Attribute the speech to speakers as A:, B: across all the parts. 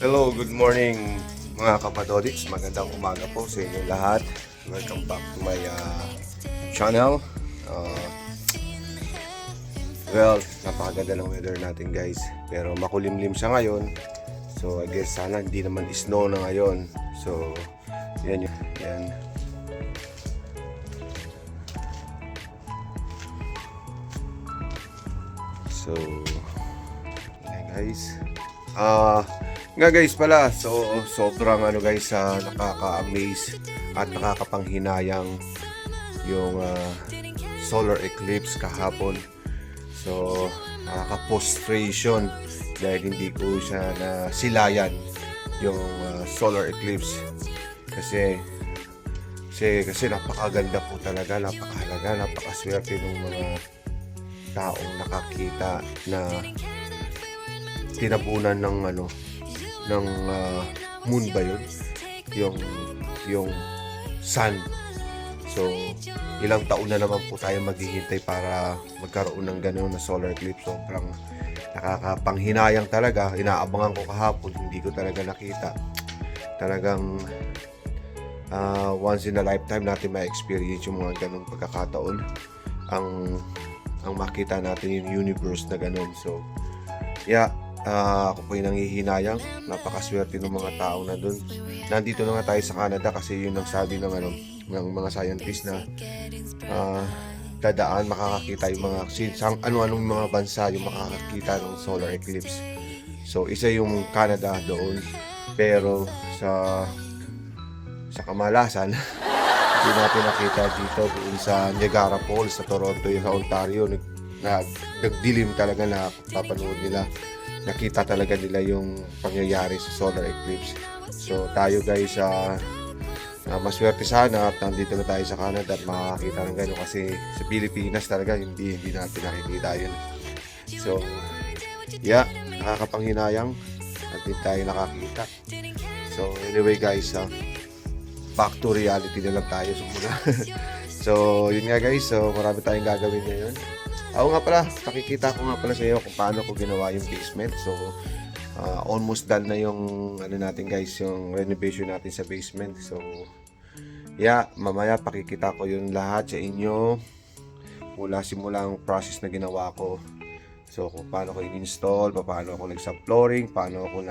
A: Hello, good morning mga kapadodits. Magandang umaga po sa inyo lahat. Welcome back to my channel. Uh, Napakaganda ng weather natin guys. Pero makulimlim siya ngayon. So I guess sana hindi naman snow na ngayon. So yan yun. Yan. So yan guys. Nga guys pala, so sobrang guys, nakaka-amaze at nakakapanghinayang yung solar eclipse kahapon. So nakaka-frustration dahil hindi ko siya nasilayan yung solar eclipse kasi napakaganda po talaga, napakahalaga, napakaswerte ng mga taong nakakita na tinabunan ng moon ba yun, yung sun. So ilang taon na naman po tayo maghihintay para magkaroon ng gano'n na solar eclipse. Sobrang nakakapanghinayang talaga. Inaabangan ko kahapon, hindi ko talaga nakita. Talagang once in a lifetime natin ma-experience yung mga ganong pagkakataon, ang makita natin yung universe na ganon. So yeah, ako po yung nangihinayang. Napakaswerte ng mga tao na dun. Nandito na nga tayo sa Canada kasi yun ang sabi ng mga scientists na dadaan, makakakita yung mga ano-anong mga bansa yung makakakita ng solar eclipse. So isa yung Canada doon, pero sa kamalasan hindi natin nakita dito doon sa Niagara Falls sa Toronto, yung sa Ontario. Nagdilim talaga na papanood nila, nakita talaga nila yung pangyayari sa solar eclipse. So tayo guys, maswerte sana at nandito na tayo sa Canada at makakakita ng gano'n, kasi sa Pilipinas talaga hindi natin nakikita yun. So yeah, nakakapanghinayang at hindi tayo nakakita. So anyway guys, back to reality na lang tayo muna. So yun nga guys, so marami tayong gagawin ngayon. Ako nga pala, pakikita ko nga pala sa iyo kung paano ko ginawa yung basement. So almost done na yung natin guys, yung renovation natin sa basement. So yeah, mamaya pakikita ko yung lahat sa inyo mula simula ang process na ginawa ko. So kung paano ko in-install, paano ako nag-subflooring, paano ako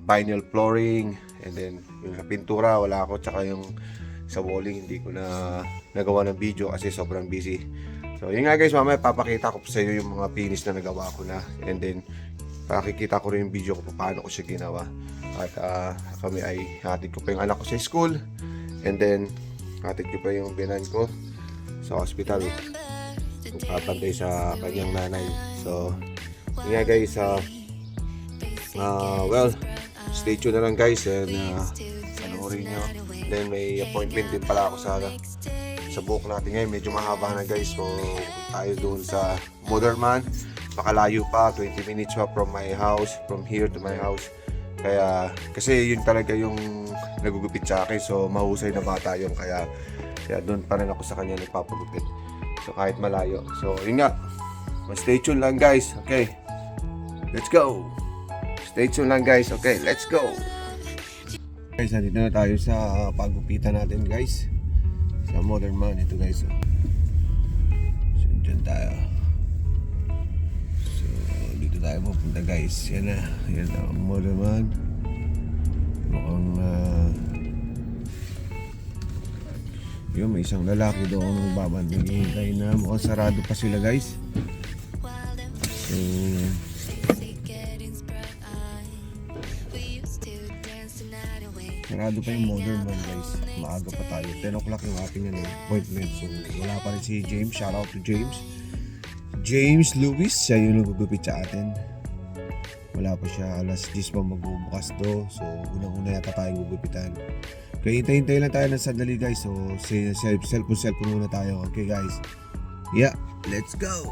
A: vinyl flooring, and then yung sa pintura wala ako, tsaka yung sa walling hindi ko na nagawa ng video kasi sobrang busy. So yun nga guys, mamaya papakita ko sa iyo yung mga finish na nagawa ko na, and then pakikita ko rin yung video ko paano ko siya ginawa. At kami ay hatid ko pa yung anak ko sa school, and then hatid ko pa yung binan ko sa hospital kung papantay sa kanyang nanay. So yun nga guys, stay tuned na lang guys, and panoorin nyo. Then may appointment din pala ako sa book natin ngayon. Medyo mahaba na guys, so tayo doon sa Motherman. Makalayo pa, 20 minutes pa from my house, from here to my house. Kasi yun talaga yung nagugupit sa akin, so mahusay na bata yun, kaya doon pa rin ako sa kanya nagpapagupit, so kahit malayo. So yun nga, stay tuned lang guys. Okay, let's go. Stay tuned lang guys. Okay, let's go. Guys, nandito na tayo sa pagupitan natin guys, sa Modern Man. Ito guys, so dyan tayo. So dito tayo pupunta guys. Yan na, yan ang Modern Man. Mukhang yun, may isang lalaki doon nagbabantay, hihintay na. Mukhang sarado pa sila guys. So sarado pa yung Modern Man guys. Maaga pa tayo, 10 o'clock yung ating appointment. So wala pa rin si James. Shout out to James Lewis. Siya yung nagugupit sa atin. Wala pa siya, alas 10 pa magbubukas do. So unang-una yata tayo gugupitan. Kaya hintay lang tayo ng sandali guys. So cellphone muna tayo. Okay guys, yeah, let's go.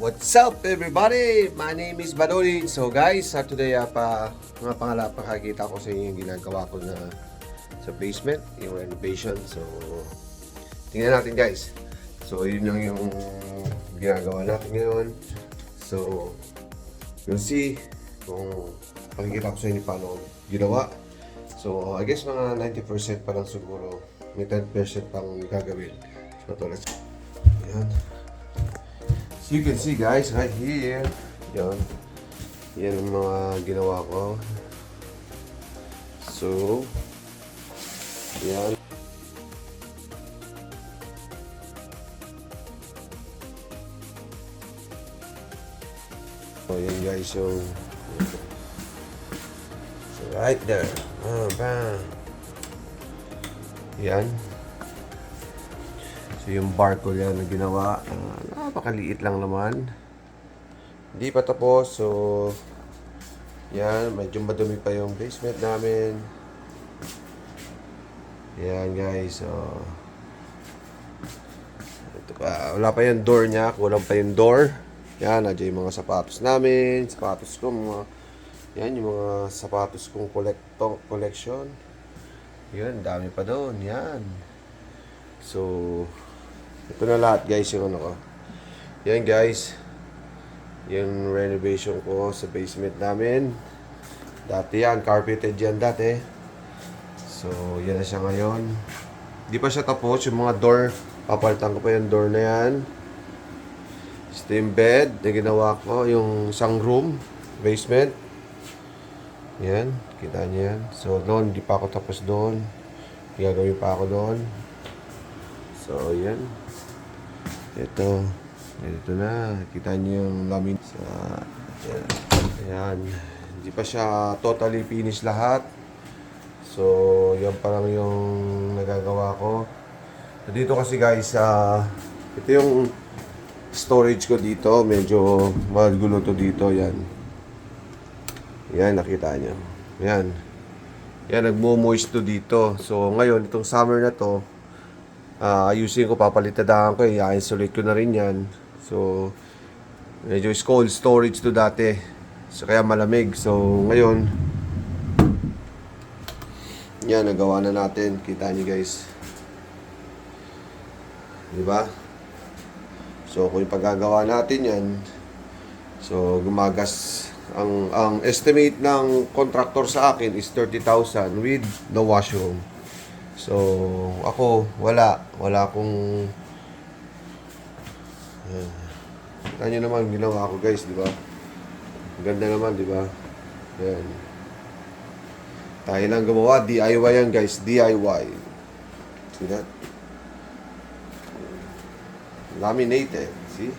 A: What's up everybody? My name is Badolin. So guys, today mga pakakita ko sa inyo yung ginagawa ko na sa basement, yung renovation. So tingnan natin guys. So yun lang yung ginagawa natin ngayon. So you'll see kung pakikita ko sa inyo paano ginawa. So I guess mga 90% pa lang siguro. May 10% pang gagawin. So ito, let's go. Ayan. So you can see guys, right here, yan ang mga ginawa ko. So yan. So yan guys yung so right there. Bang. Yan. So yung bar ko yan na ginawa, napakaliit lang naman. Hindi pa tapos, so yan, medyo madumi pa yung basement namin. Yan guys, so ito pa, wala pa yung door niya, kulang pa yung door. Yan, nandiyan yung mga sapatos namin, sapatos ko, yan yung mga sapatos kong collection. Yan, dami pa doon, yan. So ito na lahat guys yung ano ko. Yan guys, yung renovation ko sa basement namin. Dati yan, carpeted yan dati. So yan na siya ngayon. Di pa siya tapos, yung mga door, papalitan ko pa yung door na yan. Steam bed na ginawa ko, yung isang room, basement. Yan, kita niyo yan. So doon, di pa ako tapos doon. Gagawin pa ako doon. So yan. Ito na, kita niyo yung lamin sa ayan. Hindi pa siya totally finished lahat. So yan pa lang yung nagagawa ko. Dito kasi guys, ito yung storage ko dito, medyo magulo to dito. Yan, nakita niyo. Yan, nagmo-moist to dito. So ngayon, itong summer na to, ayusin ko, papalitadahan ko, i-insulate ko na rin yan. So medyo cold storage to dati, so kaya malamig. So ngayon, yan, nagawa na natin. Kita niyo guys, diba? So kung pagagawa natin yan, so gumagas, ang estimate ng contractor sa akin is 30,000 with the washroom. So ako wala akong kita nyo naman ginawa ko guys, di ba? Ganda naman, di ba? Yan, tayo lang gumawa, DIY yan guys, DIY. See that? Laminated, see?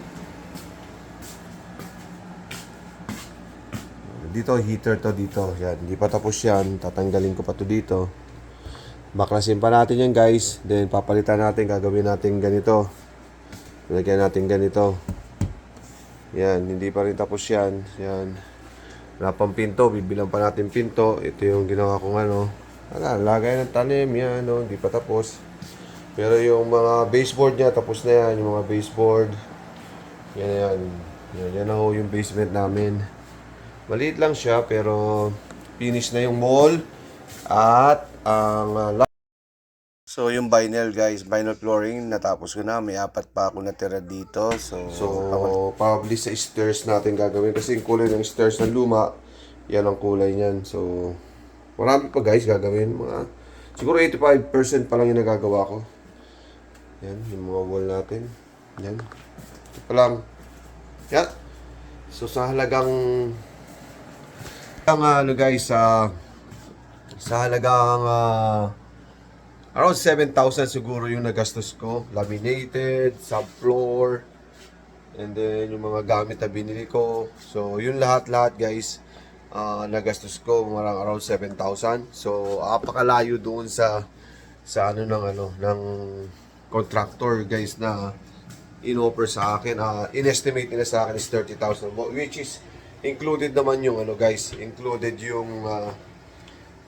A: Dito heater to dito, yan, hindi pa tapos yan, tatanggalin ko pa to dito. Baklasin pa natin yan guys. Then papalitan natin, gagawin natin ganito. Lagyan natin ganito. Yan, hindi pa rin tapos yan. Yan. Wala pang pinto, bibilang pa natin pinto. Ito yung ginawa kong ano. Lagay ng tanim, yan, no? Hindi pa tapos. Pero yung mga baseboard niya, tapos na yan. Yung mga baseboard. Yan. Yan na ho yung basement namin. Maliit lang siya, pero finish na yung wall. At ang so yung vinyl guys, vinyl flooring natapos ko na, may 4 pa ako natira dito. So probably sa stairs natin gagawin kasi yung kulay ng stairs na luma, yan ang kulay niyan. So marami pa guys gagawin, mga siguro 85% pa lang yung nagagawa ko. Yan yung mga wall natin. Yan, ito pa lang. Yan. So sa halagang ano guys, sa halagang around 7,000 siguro yung nagastos ko. Laminated, subfloor, and then yung mga gamit na binili ko. So yun lahat guys, nagastos ko around 7,000. So apakalayo doon sa ng contractor guys na in-offer sa akin. In-estimate nila sa akin is 30,000, which is included naman yung guys, included yung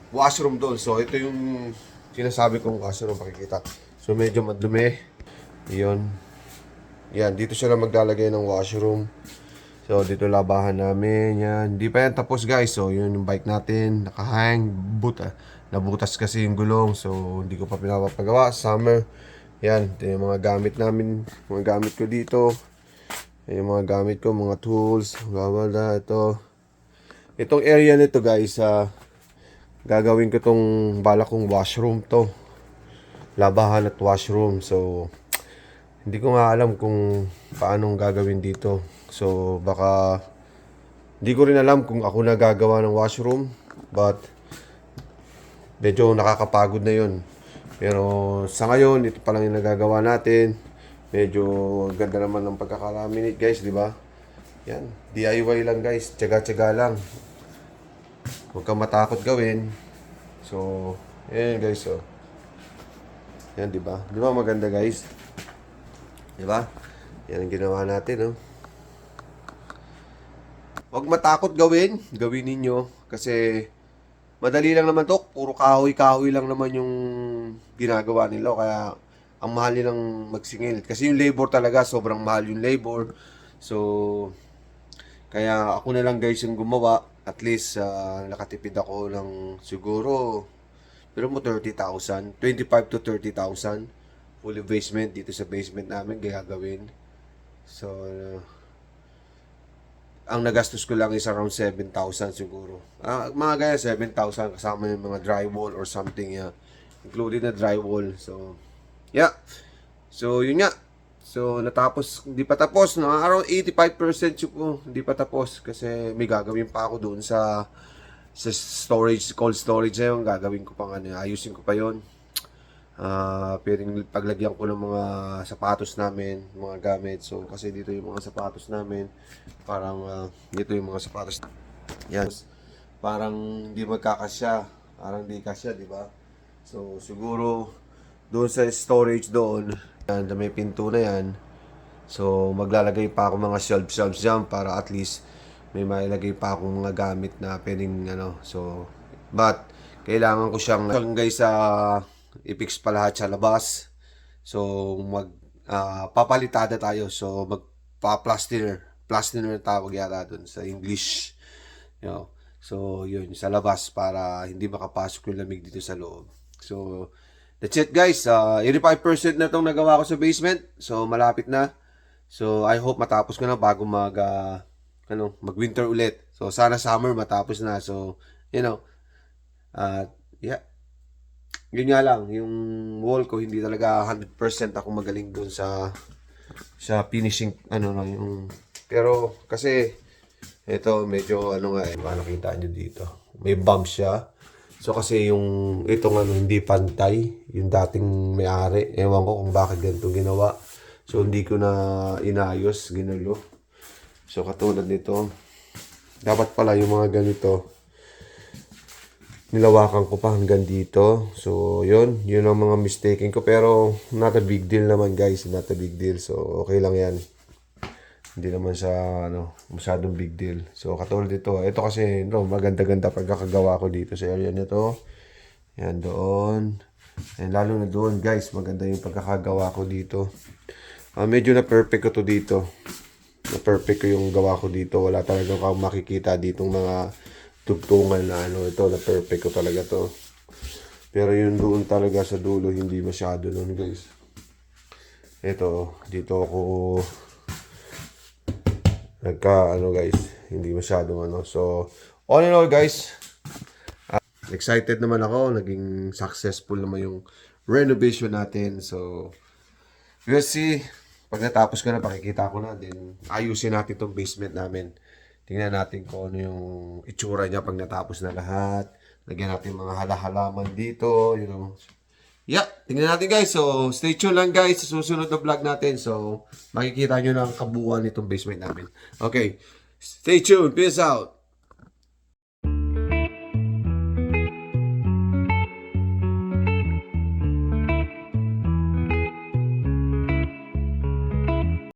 A: washroom doon. So ito yung sinasabi kong washroom, pakikita. So medyo madumi. Yun. Yan, dito siya na maglalagay ng washroom. So, dito labahan namin. Yan. Hindi pa yan tapos guys. So, yun yung bike natin. Nakahang. Nabutas kasi yung gulong. So, hindi ko pa pinapagawa. Summer. Yan. Ito yung mga gamit namin. Mga gamit ko dito. Yung mga gamit ko. Mga tools. Gawala. Ito. Itong area nito guys. Gagawin ko tong balak kong washroom to. Labahan at washroom. So, hindi ko nga alam kung paano gagawin dito. So, baka hindi ko rin alam kung ako na gagawa ng washroom. But, medyo nakakapagod na yun. Pero, sa ngayon, ito pa lang yung nagagawa natin. Medyo ganda naman ng pagkakalaminate guys, di ba? Yan, DIY lang guys. Tiyaga-tiyaga lang. Huwag kang matakot gawin. So, yan guys, oh. Yan, di ba? Di ba maganda guys? Di ba? Yan ang ginawa natin, oh. Huwag matakot gawin. Gawin ninyo. Kasi madali lang naman to. Puro kahoy-kahoy lang naman yung ginagawa nila. Kaya ang mahal nilang magsingil. Kasi yung labor talaga, sobrang mahal yung labor. So, kaya ako na lang guys yung gumawa. At least, nakatipid ako ng siguro, pero mo 30,000. 25 to 30,000. Fully basement dito sa basement namin gagawin. So, ang nagastos ko lang is around 7,000 siguro. Mga gaya 7,000 kasama yung mga drywall or something, yeah. Including na drywall. So, yeah. So, yun nga. So, natapos, hindi pa tapos. No? Around 85% yung hindi pa tapos. Kasi may gagawin pa ako doon sa storage, cold storage na yun. Gagawin ko pa nga, ayusin ko pa yun. Pwedeng paglagyan ko ng mga sapatos namin, mga gamit. So, kasi dito yung mga sapatos namin. Parang, dito yung mga sapatos. Yan. Parang hindi magkakasya. Parang hindi kasya, di ba? So, siguro, doon sa storage doon, yan, may pinto na yan. So, maglalagay pa ako mga shelves dyan para at least may mailagay pa akong mga gamit na pwedeng, so, but, kailangan ko siyang, guys, i-fix pa lahat sa labas. So, papalitada tayo. So, plastiner tawag yata dun sa English. So, yun, sa labas para hindi makapasok yung lamig dito sa loob. So, that's it guys. 85% na itong nagawa ko sa basement. So, malapit na. So, I hope matapos ko na bago mag-winter ulit. So, sana summer matapos na. So, yeah. Yun nga lang, yung wall ko hindi talaga 100% ako magaling doon sa finishing yung, pero kasi ito medyo nakita nyo dito. May bump siya. So kasi yung itong hindi pantay, yung dating may-ari. Ewan ko kung bakit ganito ginawa. So hindi ko na inayos, ginulo. So katulad nito, dapat pala yung mga ganito nilawakan ko pa hanggang dito. So, yun ang mga mistaken ko. Pero, not a big deal naman guys. Not a big deal. So, okay lang yan. Hindi naman siya, masyadong big deal. So, katulad dito. Ito kasi, maganda-ganda pagkakagawa ko dito sa area nito. Yan, doon. And lalo na doon guys, maganda yung pagkakagawa ko dito. Medyo na-perfect ko to dito. Na-perfect ko yung gawa ko dito. Wala talagang makikita ditong mga tugtungan na ito na perfect ko talaga to. Pero yun doon talaga sa dulo hindi masyado noon guys. Ito dito ako guys, hindi masyado So all in all guys, excited naman ako, naging successful naman yung renovation natin. So we'll see. Pag natapos ko na, pakikita ko na din. Ayusin natin tong basement namin. Tingnan natin kung ano yung itsura niya pag natapos na lahat. Lagyan natin mga halaman dito, Yeah, tingnan natin guys. So, stay tuned lang guys sa susunod na vlog natin. So, makikita nyo na ang kabuuan nitong basement namin. Okay, stay tuned. Peace out.